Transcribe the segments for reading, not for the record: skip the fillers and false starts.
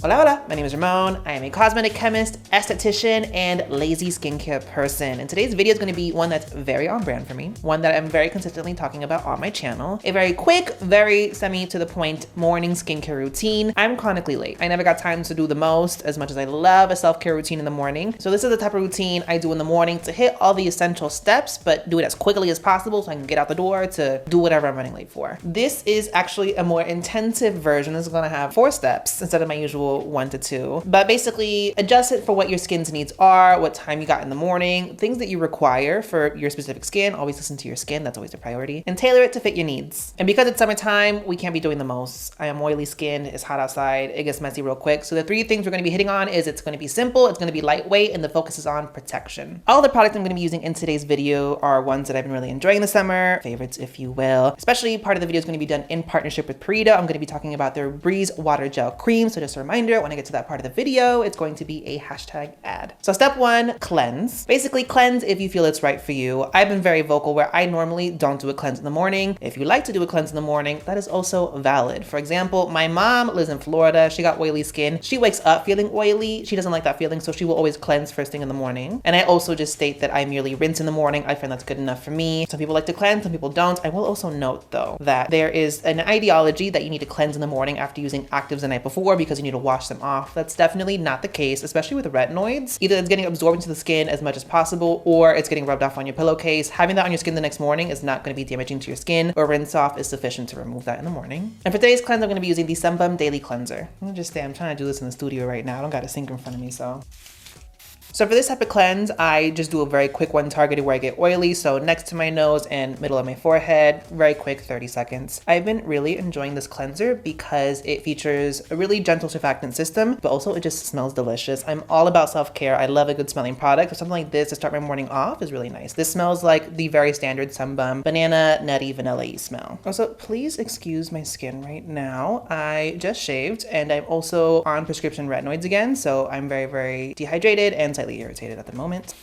Hola, hola, my name is Ramon. I am a cosmetic chemist, esthetician, and lazy skincare person. And today's video is going to be one that's very on brand for me, one that I'm very consistently talking about on my channel. A very quick, very to the point morning skincare routine. I'm chronically late. I never got time to do the most as much as I love a self-care routine in the morning. So this is the type of routine I do in the morning to hit all the essential steps, but do it as quickly as possible so I can get out the door to do whatever I'm running late for. This is actually a more intensive version. This is going to have 4 steps instead of my usual 1 to 2, but basically adjust it for what your skin's needs are, what time you got in the morning, things that you require for your specific skin. Always listen to your skin. That's always a priority, and tailor it to fit your needs. And because it's summertime, we can't be doing the most. I am oily skinned. It's hot outside. It gets messy real quick. So the 3 things we're going to be hitting on is it's going to be simple, it's going to be lightweight, and the focus is on protection. All the products I'm going to be using in today's video are ones that I've been really enjoying this summer, favorites if you will. Especially part of the video is going to be done in partnership with Purito. I'm going to be talking about their Breeze Water Gel Cream. So just a reminder, when I get to that part of the video, it's going to be a hashtag ad. So step 1, cleanse. Basically cleanse if you feel it's right for you. I've been very vocal where I normally don't do a cleanse in the morning. If you like to do a cleanse in the morning, that is also valid. For example, my mom lives in Florida. She got oily skin. She wakes up feeling oily. She doesn't like that feeling, so she will always cleanse first thing in the morning. And I also just state that I merely rinse in the morning. I find that's good enough for me. Some people like to cleanse, some people don't. I will also note though that there is an ideology that you need to cleanse in the morning after using actives the night before because you need to wash them off. That's definitely not the case, especially with retinoids. Either it's getting absorbed into the skin as much as possible or it's getting rubbed off on your pillowcase. Having that on your skin the next morning is not going to be damaging to your skin, or rinse off is sufficient to remove that in the morning. And for today's cleanse, I'm going to be using the Serum Daily Cleanser. I'm trying to do this in the studio right now. I don't got a sink in front of me, so for this type of cleanse, I just do a very quick one targeted where I get oily. So next to my nose and middle of my forehead, very quick, 30 seconds. I've been really enjoying this cleanser because it features a really gentle surfactant system, but also it just smells delicious. I'm all about self-care. I love a good smelling product. So something like this to start my morning off is really nice. This smells like the very standard Sunbum banana, nutty, vanilla-y smell. Also, please excuse my skin right now. I just shaved and I'm also on prescription retinoids again. So I'm very dehydrated and slightly irritated at the moment.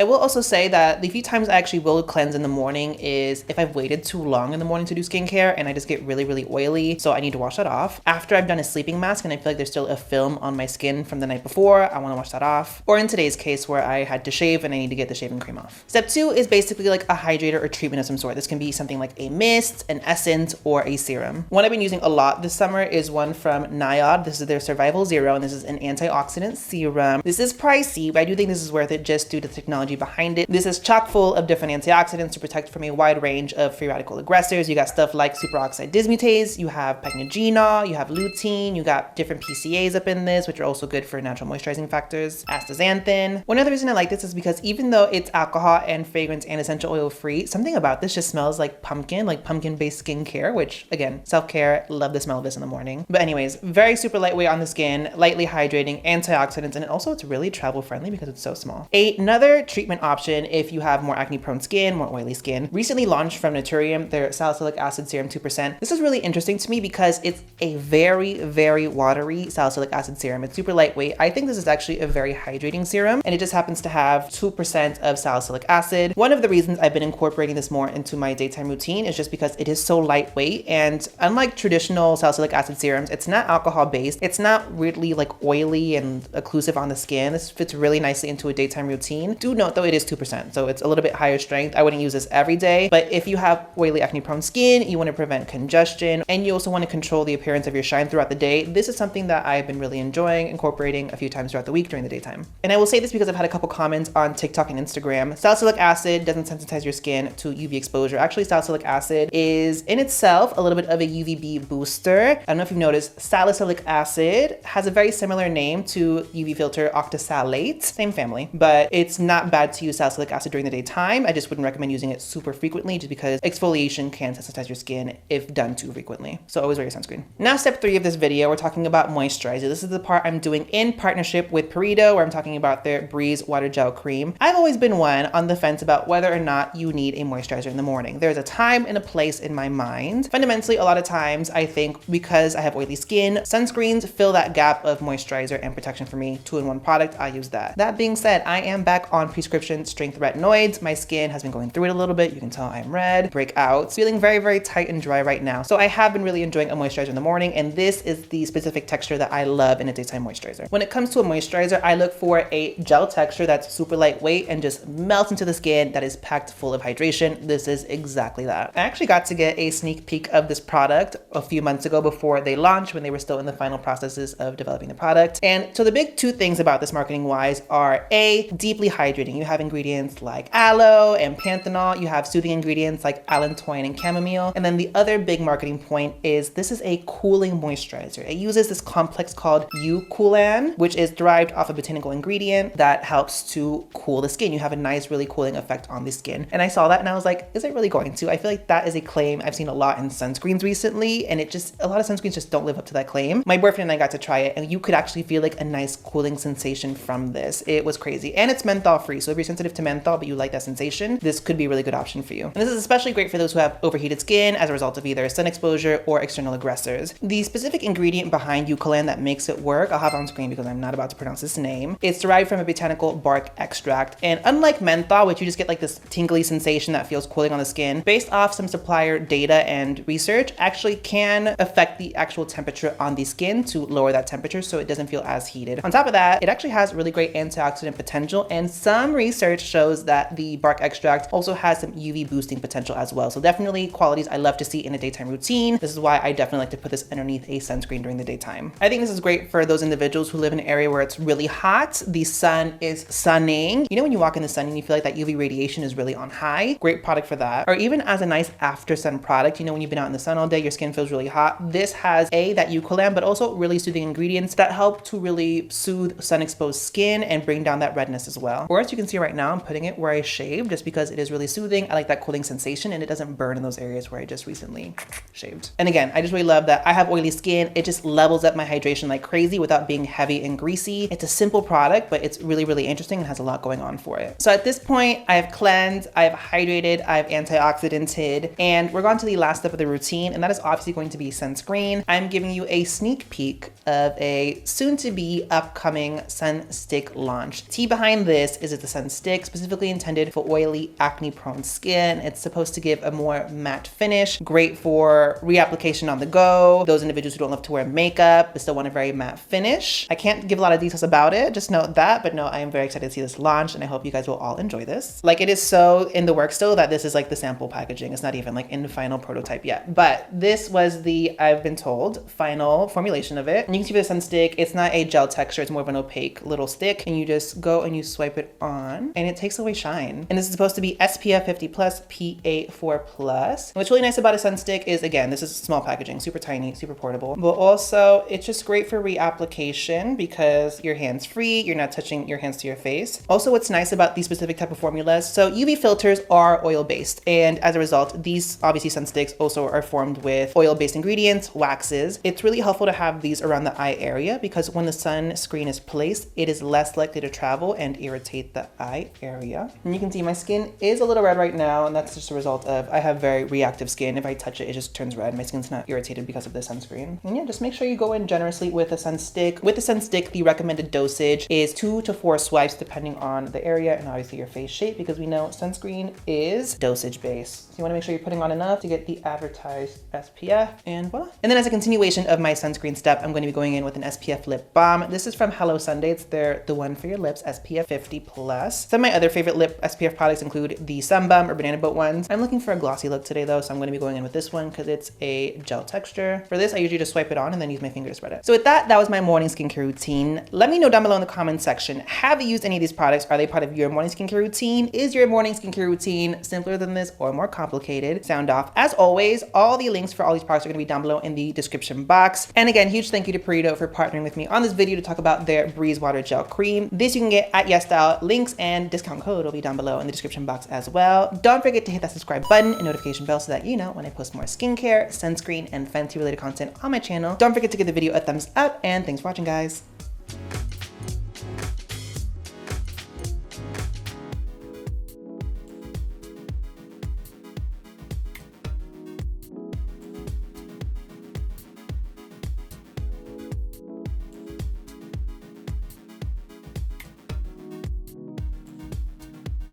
I will also say that the few times I actually will cleanse in the morning is if I've waited too long in the morning to do skincare and I just get really oily, so I need to wash that off. After I've done a sleeping mask and I feel like there's still a film on my skin from the night before, I want to wash that off. Or in today's case where I had to shave and I need to get the shaving cream off. Step 2 is basically like a hydrator or treatment of some sort. This can be something like a mist, an essence, or a serum. One I've been using a lot this summer is one from NIOD. This is their Survival Zero, and this is an antioxidant serum. This is pricey, but I do think this is worth it just due to the technology behind it. This is chock full of different antioxidants to protect from a wide range of free radical aggressors. You got stuff like superoxide dismutase, you have pycnogenol, you have lutein, you got different PCAs up in this, which are also good for natural moisturizing factors, astaxanthin. One other reason I like this is because even though it's alcohol and fragrance and essential oil free, something about this just smells like pumpkin-based skincare, which again, self-care, love the smell of this in the morning. But anyways, very super lightweight on the skin, lightly hydrating, antioxidants, and also it's really travel friendly because it's so small. Another treatment option if you have more acne prone skin, more oily skin, recently launched from Naturium, their Salicylic Acid Serum 2%. This is really interesting to me because it's a very watery salicylic acid serum. It's super lightweight. I think this is actually a very hydrating serum, and it just happens to have 2% of salicylic acid. One of the reasons I've been incorporating this more into my daytime routine is just because it is so lightweight, and unlike traditional salicylic acid serums, it's not alcohol based. It's not weirdly like oily and occlusive on the skin. This fits really nicely into a daytime routine. Do note though, it is 2%, so it's a little bit higher strength. I wouldn't use this every day, but if you have oily acne prone skin, you want to prevent congestion, and you also want to control the appearance of your shine throughout the day, this is something that I've been really enjoying incorporating a few times throughout the week during the daytime. And I will say this because I've had a couple comments on TikTok and Instagram. Salicylic acid doesn't sensitize your skin to UV exposure. Actually, salicylic acid is in itself a little bit of a UVB booster. I don't know if you've noticed, salicylic acid has a very similar name to UV filter octasalate, same family, but it's not bad to use salicylic acid during the daytime. I just wouldn't recommend using it super frequently just because exfoliation can sensitize your skin if done too frequently. So always wear your sunscreen. Now, step 3 of this video, we're talking about moisturizer. This is the part I'm doing in partnership with Purito, where I'm talking about their Breeze Water Gel Cream. I've always been one on the fence about whether or not you need a moisturizer in the morning. There's a time and a place in my mind. Fundamentally, a lot of times I think because I have oily skin, sunscreens fill that gap of moisturizer and protection for me. 2-in-1 product, I use that. That being said, I am back on prescription strength retinoids. My skin has been going through it a little bit. You can tell I'm red, breakouts, feeling very, very tight and dry right now. So I have been really enjoying a moisturizer in the morning, and this is the specific texture that I love in a daytime moisturizer. When it comes to a moisturizer, I look for a gel texture that's super lightweight and just melts into the skin, that is packed full of hydration. This is exactly that. I actually got to get a sneak peek of this product a few months ago before they launched, when they were still in the final processes of developing the product. And so the big two things about this marketing wise are A, deeply hydrating. You have ingredients like aloe and panthenol. You have soothing ingredients like allantoin and chamomile. And then the other big marketing point is this is a cooling moisturizer. It uses this complex called eucoolan, which is derived off a botanical ingredient that helps to cool the skin. You have a nice, really cooling effect on the skin. And I saw that and I was like, is it really going to? I feel like that is a claim I've seen a lot in sunscreens recently, and a lot of sunscreens just don't live up to that claim. My boyfriend and I got to try it, and you could actually feel like a nice cooling sensation from this. It was crazy. And it's menthol free. So if you're sensitive to menthol, but you like that sensation, this could be a really good option for you. And this is especially great for those who have overheated skin as a result of either sun exposure or external aggressors. The specific ingredient behind eucoolan that makes it work, I'll have on screen because I'm not about to pronounce this name. It's derived from a botanical bark extract. And unlike menthol, which you just get like this tingly sensation that feels cooling on the skin, based off some supplier data and research, actually can affect the actual temperature on the skin to lower that temperature so it doesn't feel as heated. On top of that, it actually has really great antioxidant potential, and some research shows that the bark extract also has some UV boosting potential as well. So definitely qualities I love to see in a daytime routine. This is why I definitely like to put this underneath a sunscreen during the daytime. I think this is great for those individuals who live in an area where it's really hot, the sun is sunning. You know when you walk in the sun and you feel like that UV radiation is really on high? Great product for that. Or even as a nice after sun product, you know when you've been out in the sun all day, your skin feels really hot. This has that eucoolan, but also really soothing ingredients that help to really soothe sun exposed skin and bring down that redness as well. Or as you can see right now, I'm putting it where I shaved just because it is really soothing. I like that cooling sensation and it doesn't burn in those areas where I just recently shaved. And again, I just really love that I have oily skin. It just levels up my hydration like crazy without being heavy and greasy. It's a simple product, but it's really, really interesting and has a lot going on for it. So at this point, I have cleansed, I have hydrated, I have antioxidanted, and we're on to the last step of the routine, and that is obviously going to be sunscreen. I'm giving you a sneak peek of a soon-to-be upcoming sun stick launch. Tea behind this is it's a sun stick specifically intended for oily, acne-prone skin. It's supposed to give a more matte finish, great for reapplication on the go, those individuals who don't love to wear makeup but still want a very matte finish. I can't give a lot of details about it, just note that, but no, I am very excited to see this launch, and I hope you guys will all enjoy this. Like, it is so in the works still that this is like the sample packaging. It's not even like in the final prototype yet, but this was the, I've been told, final formulation of it. And you can see for the sun stick, it's not a gel texture, it's more of an opaque little stick, and you just go and you swipe it on and it takes away shine. And this is supposed to be SPF 50+, PA4+. And what's really nice about a sun stick is, again, this is small packaging, super tiny, super portable, but also it's just great for reapplication because your hands free, you're not touching your hands to your face. Also, what's nice about these specific type of formulas, so UV filters are oil-based, and as a result, these obviously sun sticks also are formed with oil-based ingredients, waxes. It's really helpful to have these around the eye area because when the sunscreen is placed, it is less likely to travel and irritate the eye area. And you can see my skin is a little red right now, and that's just a result of I have very reactive skin. If I touch it, it just turns red. My skin's not irritated because of the sunscreen. And yeah, just make sure you go in generously with a sun stick. With the sun stick, the recommended dosage is 2 to 4 swipes depending on the area and obviously your face shape, because we know sunscreen is dosage based. So you want to make sure you're putting on enough to get the advertised SPF, and voila. And then as a continuation of my sunscreen step, I'm going to be going in with an SPF lip balm. This is from Hello Sundays. They're the one for your lips, SPF 50+. Some of my other favorite lip SPF products include the Sun Bum or Banana Boat ones. I'm looking for a glossy look today though, so I'm going to be going in with this one because it's a gel texture. For this, I usually just swipe it on and then use my finger to spread it. So with that, that was my morning skincare routine. Let me know down below in the comments section, have you used any of these products? Are they part of your morning skincare routine? Is your morning skincare routine simpler than this or more complicated? Sound off. As always, all the links for all these products are going to be down below in the description box. And again, huge thank you to Purito for partnering with me on this video to talk about their Breeze Water Gel Cream. This you can get at YesStyle. Links and discount code will be down below in the description box as well. Don't forget to hit that subscribe button and notification bell so that you know when I post more skincare, sunscreen, and Fenty related content on my channel. Don't forget to give the video a thumbs up, and thanks for watching, guys.